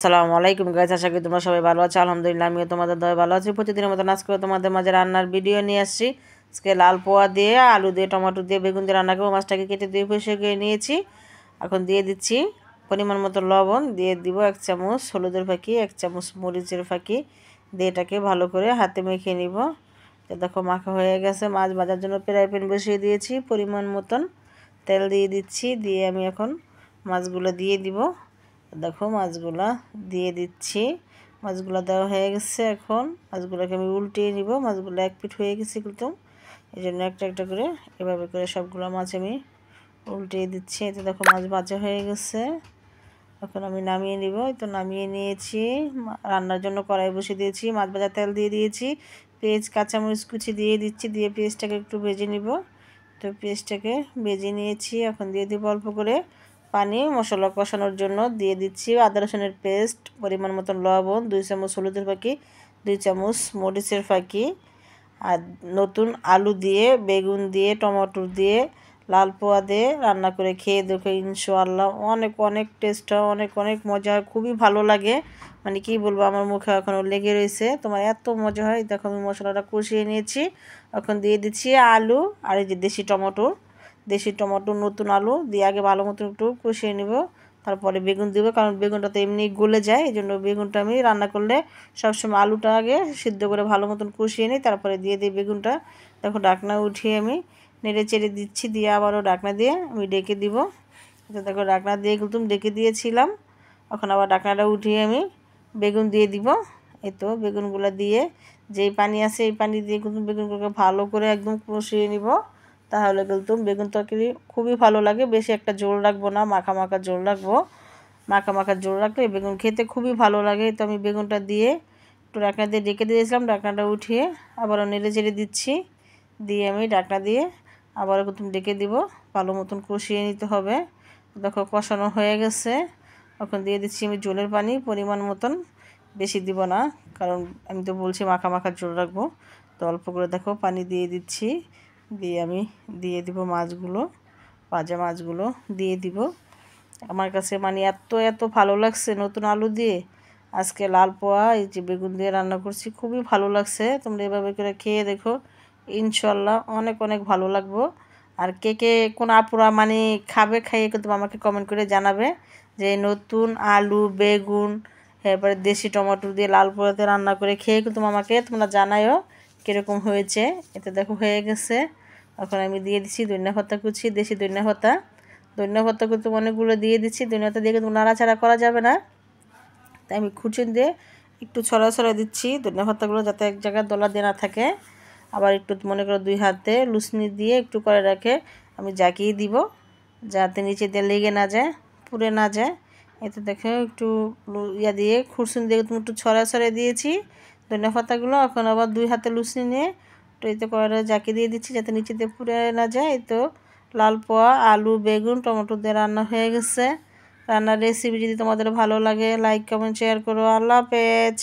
আসসালামু আলাইকুম গাইস, আশা করি তোমরা সবাই ভালো আছো। আলহামদুলিল্লাহ আমিও তোমাদের দয় ভালো আছি। প্রতিদিনের মতো আজকে তোমাদের মাঝে রান্নার ভিডিও নিয়ে আসছি। আজকে লাল পোয়া দিয়ে, আলু দিয়ে, টমেটো দিয়ে, বেগুন দিয়ে রান্না করবো। মাছটাকে কেটে দিয়ে পরিষ্কার করে নিয়েছি। এখন দিয়ে দিচ্ছি পরিমাণ মতো লবণ, দিয়ে দিব 1 চামচ হলুদের ফাঁকি, 1 চামচ মরিচের ফাঁকি দিয়ে এটাকে ভালো করে হাতে মেখে নিব। তো দেখো মাখা হয়ে গেছে। মাছ ভাজার জন্য ফ্রাই প্যান বসিয়ে দিয়েছি। পরিমাণ মতন তেল দিয়ে দিচ্ছি। দিয়ে আমি এখন মাছগুলো দিয়ে দিব। দেখো মাছগুলা দিয়ে দিচ্ছি। মাছগুলো দেওয়া হয়ে গেছে। এখন মাছগুলোকে আমি উল্টিয়ে নিব। মাছগুলো এক পিঠ হয়ে গেছে কিন্তু, এই জন্য একটা একটা করে এভাবে করে সবগুলো মাছ আমি উল্টিয়ে দিচ্ছি। এতে দেখো মাছ ভাজা হয়ে গেছে। এখন আমি নামিয়ে নিব। তো নামিয়ে নিয়েছি। রান্নার জন্য কড়াই বসিয়ে দিয়েছি। মাছ ভাজা তেল দিয়ে দিয়েছি। পেঁয়াজ কাঁচামরিচ কুচি দিয়ে দিচ্ছি। দিয়ে পেঁয়াজটাকে একটু ভেজে নিব। তো পেঁয়াজটাকে ভেজে নিয়েছি। এখন দিয়ে দিব অল্প করে পানি মশলা কষানোর জন্য। দিয়ে দিচ্ছি আদা রসুনের পেস্ট, পরিমাণ মতন লবণ, 2 চামচ হলুদের ফাঁকি, 2 চামচ মরিচের ফাঁকি। আর নতুন আলু দিয়ে, বেগুন দিয়ে, টমেটো দিয়ে, লাল পোয়া দিয়ে রান্না করে খেয়ে দেখো, ইনশাআল্লাহ অনেক অনেক টেস্ট হয়, অনেক অনেক মজা হয়, খুবই ভালো লাগে। মানে কি বলবো, আমার মুখে এখনও লেগে রয়েছে। তোমার এত মজা হয়। দেখো আমি মশলাটা কষিয়ে নিয়েছি। এখন দিয়ে দিচ্ছি আলু আর এই যে দেশি টমেটো, নতুন আলু দিয়ে আগে ভালো মতো একটু কষিয়ে নিব। তারপরে বেগুন দিব, কারণ বেগুনটা তো এমনি গলে যায়। এই জন্য বেগুনটা আমি রান্না করলে সবসময় আলুটা আগে সিদ্ধ করে ভালো মতন কষিয়ে নিই, তারপরে দিয়ে দিই বেগুনটা। দেখো ঢাকনা উঠিয়ে আমি নেড়ে চেড়ে দিচ্ছি। দিয়ে আবারও ঢাকনা দিয়ে আমি ডেকে দিব। তো দেখো ঢাকনা দিয়ে কিন্তু ডেকে দিয়েছিলাম। এখন আবার ঢাকনাটা উঠিয়ে আমি বেগুন দিয়ে দিব। এই তো বেগুনগুলো দিয়ে যেই পানি আছে এই পানি দিয়ে কিন্তু বেগুনগুলোকে ভালো করে একদম কষিয়ে নিব। তাহলে কিন্তু বেগুন তরকারি খুবই ভালো লাগে। বেশি একটা ঝোল রাখবো না, মাখা মাখা ঝোল রাখবো। মাখা মাখা ঝোল রাখলে বেগুন খেতে খুবই ভালো লাগে। তো আমি বেগুনটা দিয়ে একটু ঢাকনা দিয়ে ডেকে দিয়েছিলাম। ঢাকনাটা উঠিয়ে আবারও নেড়ে চেড়ে দিচ্ছি। দিয়ে আমি ঢাকনা দিয়ে আবারও কিন্তু ডেকে দিব। ভালো মতন কষিয়ে নিতে হবে। দেখো কষানো হয়ে গেছে। এখন দিয়ে দিচ্ছি আমি ঝোলের পানি পরিমাণ মতন, বেশি দিব না, কারণ আমি তো বলছি মাখা মাখা ঝোল রাখবো। তো অল্প করে দেখো পানি দিয়ে দিচ্ছি। দিয়ে আমি দিয়ে দিব মাছগুলো, ভাজা মাছগুলো দিয়ে দিব। আমার কাছে মানে এত এত ভালো লাগছে নতুন আলু দিয়ে আজকে লাল পোয়া এই যে বেগুন দিয়ে রান্না করছি, খুবই ভালো লাগছে। তোমরা এভাবে করে খেয়ে দেখো, ইনশাল্লাহ অনেক অনেক ভালো লাগবো। আর কে কে কোন আপুরা মানে খাবে, খাইয়ে কিন্তু আমাকে কমেন্ট করে জানাবে যে নতুন আলু বেগুন এরপরে দেশি টমেটো দিয়ে লাল পোয়াতে রান্না করে খেয়ে কিন্তু আমাকে তোমরা জানায়ও কীরকম হয়েছে। এতে দেখো হয়ে গেছে। এখন আমি দিয়ে দিচ্ছি ধনিয়া পাতা কুচি, দেশি ধনিয়া পাতা কিন্তু অনেকগুলো দিয়ে দিচ্ছি। ধনিয়া পাতা দিয়ে কিন্তু নাড়াচাড়া করা যাবে না, তাই আমি খুঁচিন দিয়ে একটু ছড়া দিচ্ছি ধনিয়া পাতাগুলো, যাতে এক জায়গায় দলা দিয়ে না থাকে। আবার একটু মনে করো 2 হাতে লুসনি দিয়ে একটু করে রাখে আমি জাকিয়ে দিব, যাতে নিচে দিয়ে লেগে না যায়, পুড়ে না যায়। এতে দেখো একটু ইয়া দিয়ে খুরসুন দিয়ে তুমি একটু ছড়া দিয়েছি ধনিয়া পাতাগুলো। এখন আবার 2 হাতে লুসনি নিয়ে একটু এতে করে জাকিয়ে দিয়ে দিচ্ছি, যাতে নিচে দিয়ে পুড়ে না যায়। এই তো লাল পোয়া আলু বেগুন টমেটো দিয়ে রান্না হয়ে গেছে। রান্নার রেসিপি যদি তোমাদের ভালো লাগে লাইক কমেন্ট শেয়ার করো। আল্লাহ হাফেজ।